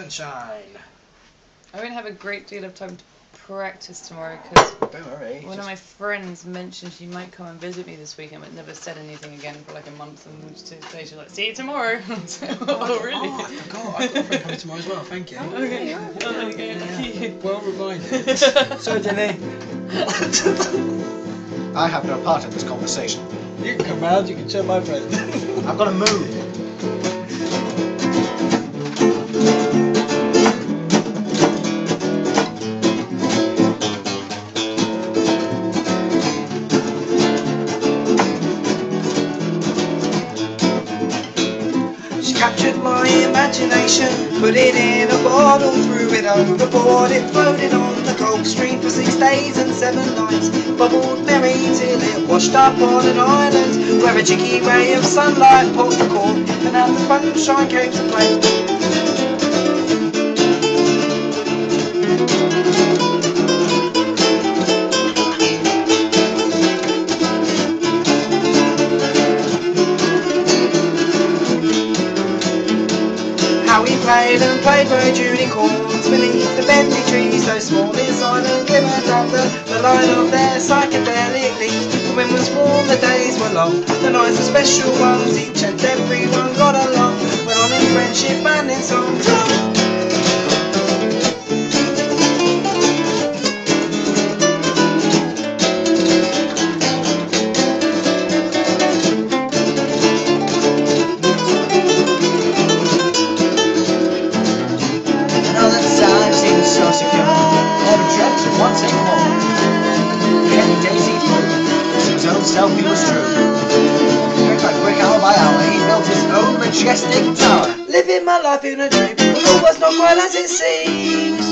Sunshine. I won't have a great deal of time to practice tomorrow because Don't worry. one of my friends mentioned she might come and visit me this weekend, but never said anything again for like a month. And today she's like, "See you tomorrow." Oh, really? Oh, I forgot. I've got a friend coming tomorrow as well. Thank you. Okay. Oh, there you go. Yeah. Well reminded. So, Jenny, I have no part in this conversation. you can come round, you can show my friend. I've got to move. She captured my imagination, put it in a bottle, threw it overboard. It floated on the Gulf Stream for 6 days and 7 nights, bubbled merry till it washed up on an island where a cheeky ray of sunlight pulled the cork, and out the sunshine came to play. How we played and played Judy chords beneath the bendy trees, those small inside and glimmered under the light of their psychedelic leaves. The wind was warm, the days were long, the nights were special ones, each and everyone got along, went on in friendship and in song. So secure, never dreamt of wanting more. Kenny Daisy proved to his own self he was true. Brick by brick, hour by hour, he built his own majestic tower. Living my life in a dream, all was not quite as it seems.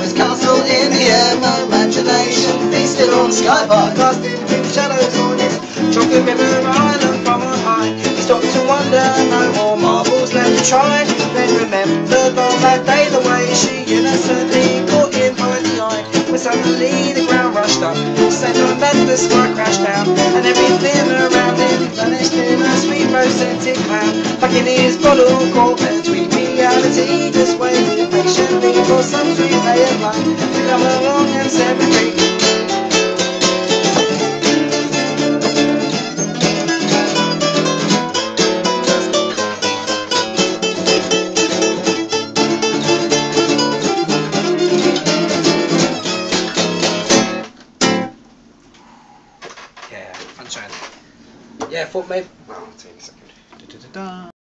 His castle in the air, my imagination feasted on sky park. Casting dim shadows on his chocolate river island from on high. He stopped to wonder, no more marbles left to try. Then remembered on that day the way she innocently caught him by the eye. When suddenly the ground rushed up, sent on and the sky crashed down, and everything around him vanished in a sweet rose-scented cloud. Back in his bottle caught a sweet reality, just waiting patiently for some sweet ray of light to come along and set me free. Yeah, Sunshine. Yeah, I thought maybe. Well, I'll tell you in a second. Da-da-da-da.